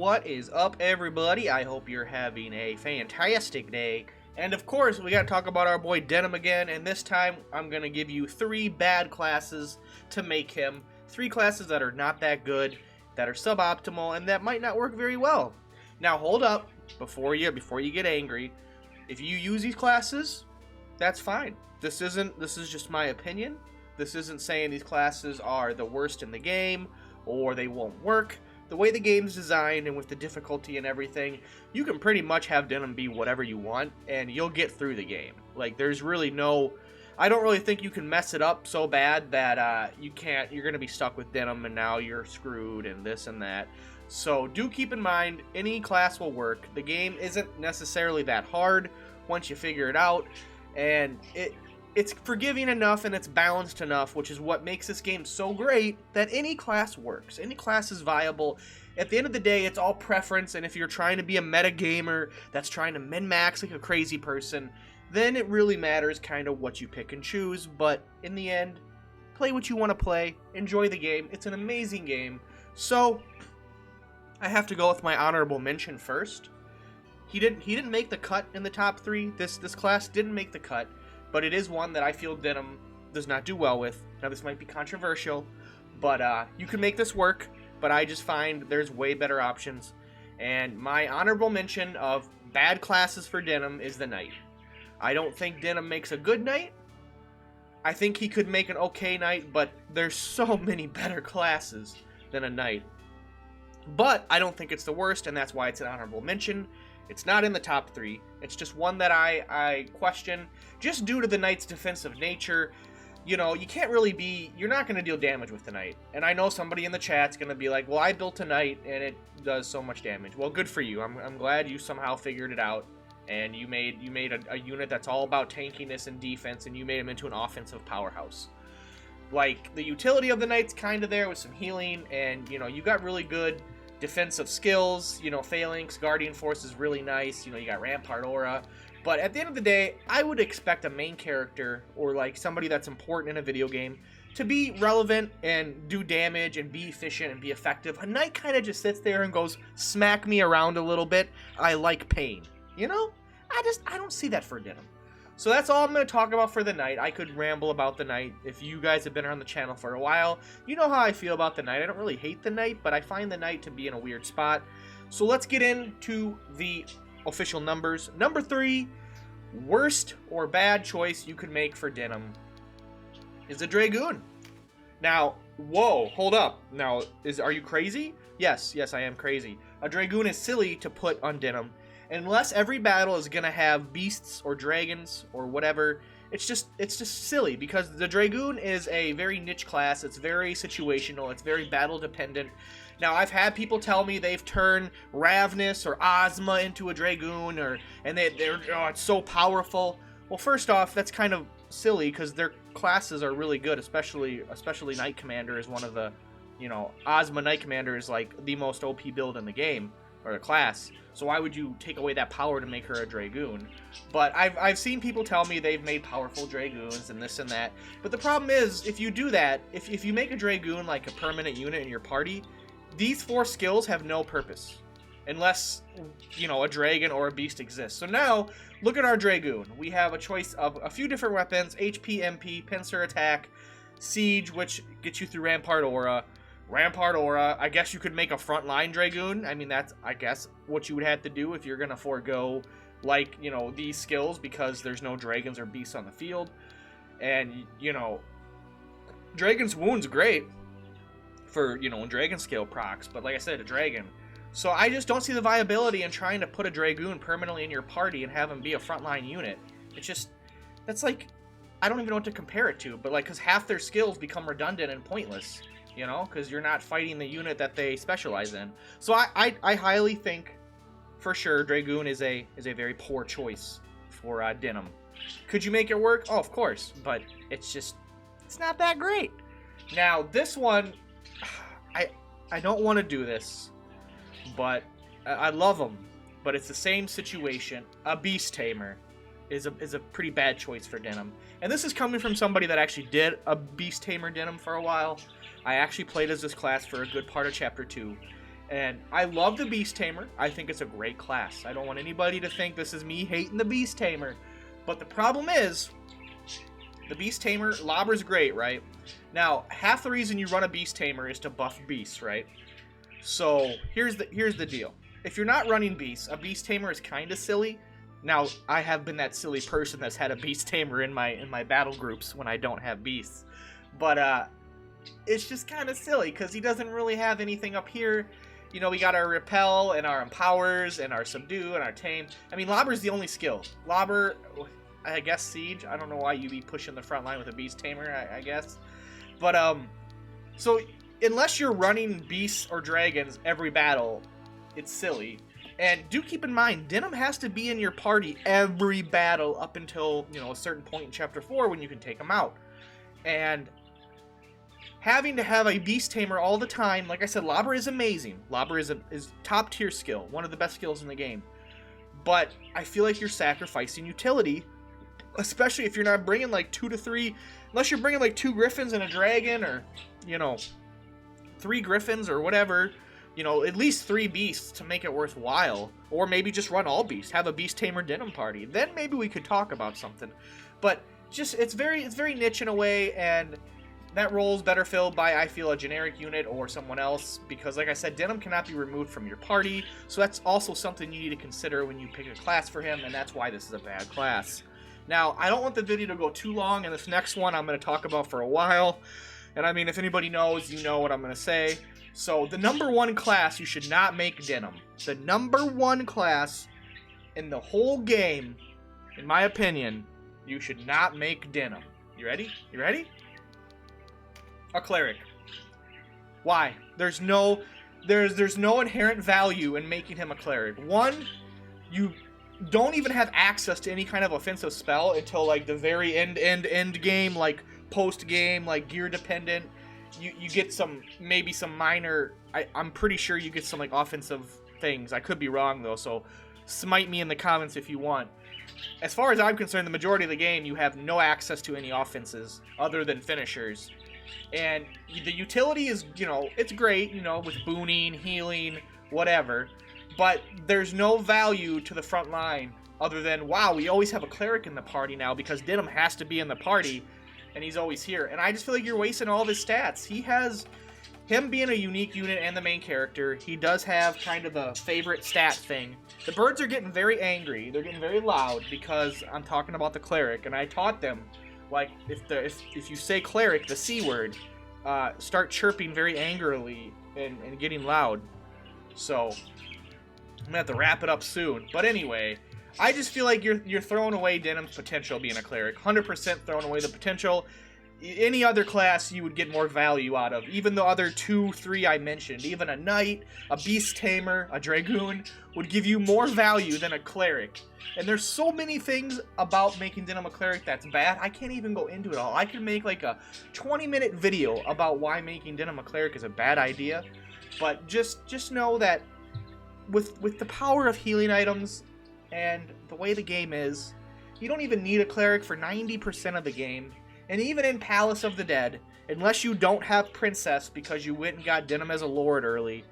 What is up, everybody? I hope you're having a fantastic day. And of course, we gotta talk about our boy Denam again, and this time I'm gonna give you 3 bad classes to make him. 3 classes that are not that good, that are suboptimal, and that might not work very well. Now hold up, before you get angry. If you use these classes, that's fine. This is just my opinion. This isn't saying these classes are the worst in the game, or they won't work. The way the game's designed and with the difficulty and everything, you can pretty much have Denam be whatever you want, and you'll get through the game. Like, there's really no... I don't really think you can mess it up so bad that you're going to be stuck with Denam and now you're screwed and this and that. So do keep in mind, any class will work. The game isn't necessarily that hard once you figure it out, and it's forgiving enough and it's balanced enough, which is what makes this game so great, that any class works. Any class is viable. At the end of the day, it's all preference, and if you're trying to be a meta gamer that's trying to min-max like a crazy person, then it really matters kind of what you pick and choose. But in the end, play what you want to play. Enjoy the game. It's an amazing game. So, I have to go with my honorable mention first. He didn't make the cut in the top 3. This class didn't make the cut. But it is one that I feel Denam does not do well with. Now, this might be controversial, but you can make this work, but I just find there's way better options. And my honorable mention of bad classes for Denam is the Knight. I don't think Denam makes a good Knight. I think he could make an okay Knight, but there's so many better classes than a Knight. But I don't think it's the worst, and that's why it's an honorable mention. It's not in the top 3. It's just one that I question, just due to the Knight's defensive nature. You know, you can't really be... You're not going to deal damage with the Knight. And I know somebody in the chat's going to be like, well, I built a Knight, and it does so much damage. Well, good for you. I'm glad you somehow figured it out, and you made a unit that's all about tankiness and defense, and you made him into an offensive powerhouse. Like, the utility of the Knight's kind of there with some healing, and, you know, you got really good defensive skills, you know, Phalanx, Guardian Force is really nice, you know, you got Rampart Aura, but at the end of the day, I would expect a main character, or like somebody that's important in a video game, to be relevant and do damage and be efficient and be effective. A Knight kind of just sits there and goes, smack me around a little bit, I like pain, you know? I don't see that for Denam. So that's all I'm going to talk about for the Knight. I could ramble about the Knight. If you guys have been around the channel for a while, you know how I feel about the Knight. I don't really hate the Knight, but I find the Knight to be in a weird spot. So let's get into the official numbers. Number 3, worst or bad choice you could make for Denam is a Dragoon. Now, whoa, hold up. Now, are you crazy? Yes, I am crazy. A Dragoon is silly to put on Denam. Unless every battle is going to have beasts or dragons or whatever, it's just silly, because the Dragoon is a very niche class. It's very situational. It's very battle dependent. Now, I've had people tell me they've turned Ravnus or Ozma into a Dragoon, and it's so powerful. Well, first off, that's kind of silly, because their classes are really good, especially Knight Commander is one of the, you know, Ozma Knight Commander is like the most OP build in the game, or a class. So why would you take away that power to make her a Dragoon? But I've seen people tell me they've made powerful Dragoons and this and that. But the problem is, if you do that, if you make a Dragoon like a permanent unit in your party, these 4 skills have no purpose. Unless, you know, a dragon or a beast exists. So now, look at our Dragoon. We have a choice of a few different weapons: HP, MP, Pincer Attack, Siege, which gets you through Rampart Aura, I guess you could make a frontline Dragoon. I mean, that's, I guess, what you would have to do if you're going to forego, like, you know, these skills, because there's no dragons or beasts on the field. And, you know, Dragon's Wound's great for, you know, dragon scale procs, but like I said, a dragon. So I just don't see the viability in trying to put a Dragoon permanently in your party and have him be a frontline unit. It's just, that's like, I don't even know what to compare it to, but like, because half their skills become redundant and pointless. You know, because you're not fighting the unit that they specialize in. So I highly think, for sure, Dragoon is a very poor choice for Denam. Could you make it work? Oh, of course, but it's not that great. Now, this one, I don't want to do this, but I love them, but it's the same situation. A Beast Tamer is a pretty bad choice for Denam. And this is coming from somebody that actually did a Beast Tamer Denam for a while. I actually played as this class for a good part of Chapter 2. And I love the Beast Tamer. I think it's a great class. I don't want anybody to think this is me hating the Beast Tamer. But the problem is, the Beast Tamer, Lobber's great, right? Now, half the reason you run a Beast Tamer is to buff beasts, right? So, here's the deal. If you're not running beasts, a Beast Tamer is kind of silly. Now, I have been that silly person that's had a Beast Tamer in my battle groups when I don't have beasts. But, it's just kind of silly, because he doesn't really have anything up here. You know, we got our Repel, and our Empowers, and our Subdue, and our Tame. I mean, Lobber's the only skill. Lobber, I guess Siege. I don't know why you'd be pushing the front line with a Beast Tamer, I guess. But, so, unless you're running Beasts or Dragons every battle, it's silly. And do keep in mind, Denam has to be in your party every battle up until, you know, a certain point in Chapter 4 when you can take him out. And having to have a Beast Tamer all the time, like I said, Lobber is amazing. Lobber is top tier skill, one of the best skills in the game. But I feel like you're sacrificing utility, especially if you're not bringing like 2 to 3, unless you're bringing like 2 Griffins and a Dragon, or, you know, 3 Griffins or whatever, you know, at least 3 Beasts to make it worthwhile. Or maybe just run all Beasts, have a Beast Tamer Denam party. Then maybe we could talk about something. But just, it's very niche in a way, and that role's better filled by, I feel, a generic unit or someone else, because like I said, Denam cannot be removed from your party, so that's also something you need to consider when you pick a class for him, and that's why this is a bad class. Now, I don't want the video to go too long, and this next one I'm going to talk about for a while, and I mean, if anybody knows, you know what I'm going to say. So, the number 1 class you should not make Denam. The number 1 class in the whole game, in my opinion, you should not make Denam. You ready? You ready? A Cleric. Why? There's no inherent value in making him a Cleric. One, you don't even have access to any kind of offensive spell until like the very end game, like post game, like gear dependent. You get maybe some minor. I'm pretty sure you get some like offensive things. I could be wrong though, so smite me in the comments if you want. As far as I'm concerned, the majority of the game you have no access to any offenses other than finishers. And the utility is, you know, it's great, you know, with booning, healing, whatever. But there's no value to the front line other than, wow, we always have a Cleric in the party now because Denam has to be in the party, and he's always here. And I just feel like you're wasting all of his stats. He has, him being a unique unit and the main character, he does have kind of a favorite stat thing. The birds are getting very angry. They're getting very loud because I'm talking about the Cleric, and I taught them, like, if you say Cleric, the C word, start chirping very angrily and getting loud. So I'm gonna have to wrap it up soon. But anyway, I just feel like you're throwing away Denam's potential being a Cleric. 100% throwing away the potential. Any other class you would get more value out of. Even the other 2, 3 I mentioned. Even a Knight, a Beast Tamer, a Dragoon would give you more value than a Cleric. And there's so many things about making Denam a Cleric that's bad, I can't even go into it all. I could make like a 20-minute video about why making Denam a Cleric is a bad idea. But just know that with the power of healing items and the way the game is, you don't even need a Cleric for 90% of the game. And even in Palace of the Dead, unless you don't have Princess because you went and got Denam as a Lord early,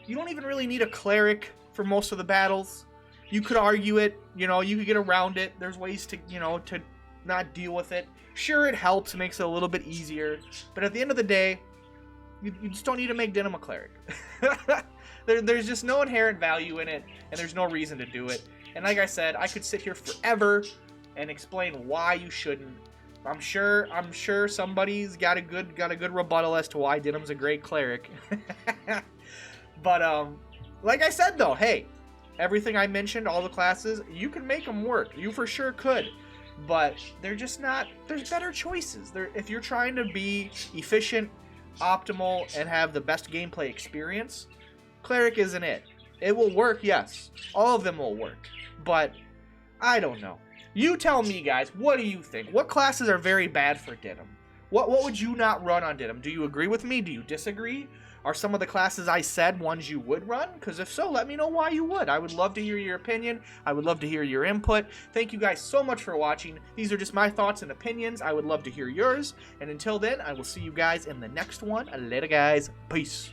you don't even really need a Cleric for most of the battles. You could argue it, you know, you could get around it. There's ways to, you know, to not deal with it. Sure, it helps, makes it a little bit easier. But at the end of the day, you just don't need to make Denam a Cleric. There's just no inherent value in it, and there's no reason to do it. And like I said, I could sit here forever and explain why you shouldn't. I'm sure somebody's got a good rebuttal as to why Denam's a great Cleric. But like I said though, hey, everything I mentioned, all the classes, you can make them work. You for sure could. But they're just not, there's better choices. If you're trying to be efficient, optimal, and have the best gameplay experience, Cleric isn't it. It will work, yes. All of them will work. But I don't know. You tell me, guys, what do you think? What classes are very bad for Denam? What would you not run on Denam? Do you agree with me? Do you disagree? Are some of the classes I said ones you would run? Because if so, let me know why you would. I would love to hear your opinion. I would love to hear your input. Thank you guys so much for watching. These are just my thoughts and opinions. I would love to hear yours. And until then, I will see you guys in the next one. Later, guys. Peace.